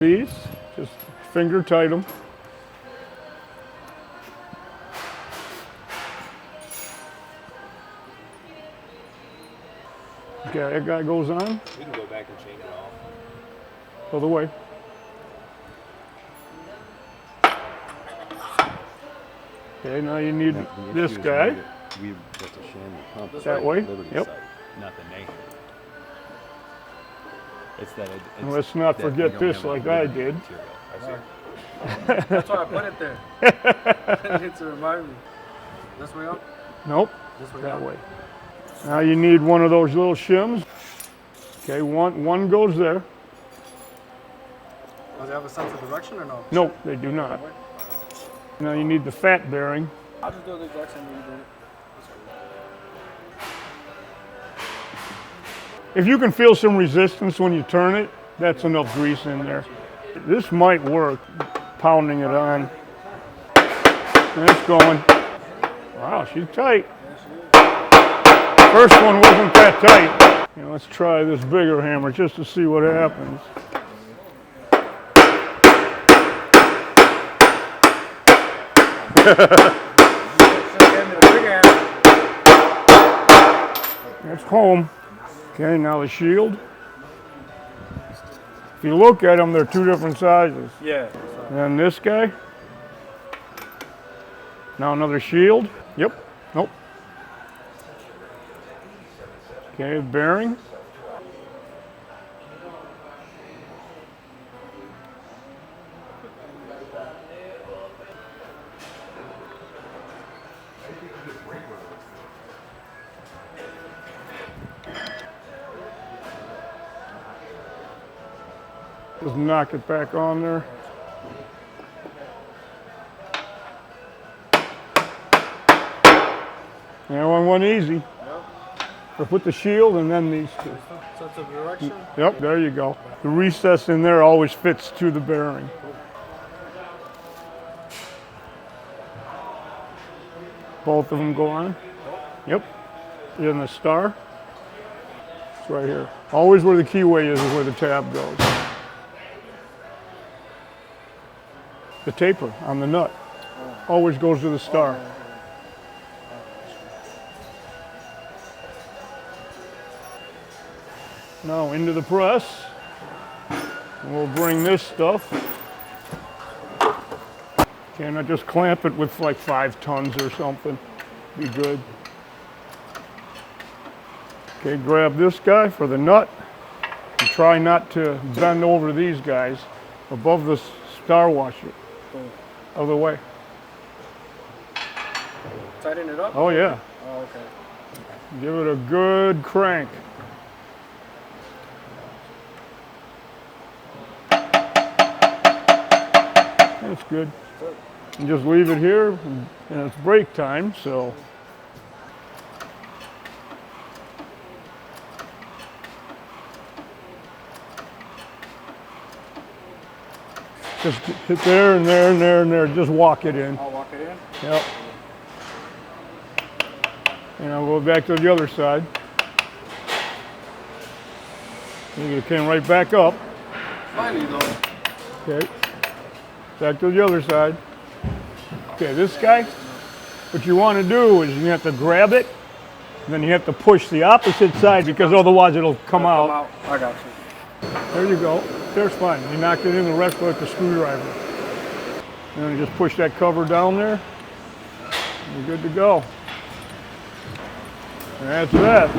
These, just finger tight them. Okay, that guy goes on. We can go back and change it off. Other way. Okay, now you need this guy. We that's a Shanley pump. That way? Liberty Yep. side, not the negative. It's that And let's not that we forget don't this have a like I Liberty did. material. I see. That's why I put it there. To remind me. This way up? Nope, This way that up? way. Now you need one of those little shims. Okay, one goes there. Does it have a sense of direction or no? Nope, they do not. Now you need the fat bearing. I'll just do the exact same way you did it. If you can feel some resistance when you turn it, that's enough grease in there. This might work, pounding it on. And it's going. Wow, she's tight. First one wasn't that tight. You know, let's try this bigger hammer just to see what happens. That's home. Okay, now the shield. If you look at them, they're two different sizes. Yeah. And then this guy. Now another shield. Yep. Nope. Okay, bearing. Just knock it back on there. That one went easy. Yep. So put the shield and then these two. Sense of direction? Yep, there you go. The recess in there always fits to the bearing. Both of them go on. Yep. In the star. It's right here. Always where the keyway is where the tab goes. The taper on the nut always goes to the star. Now into the press. And we'll bring this stuff. Can I just clamp it with like 5 tons or something? Be good. Okay, grab this guy for the nut. And try not to bend over these guys above the star washer. Other way. Tighten it up? Oh yeah. Oh, okay. Give it a good crank. That's good. And just leave it here, and it's break time, so. Just hit there and there and there and there, just walk it in. I'll walk it in? Yep. And I'll go back to the other side. You came right back up. Finally though. Okay. Back to the other side. Okay, this guy, what you want to do is you have to grab it, and then you have to push the opposite side because otherwise it'll come out. I got you. There you go. There's fine. You knocked it in, the rest with the screwdriver. And then you just push that cover down there. You're good to go. And that's that.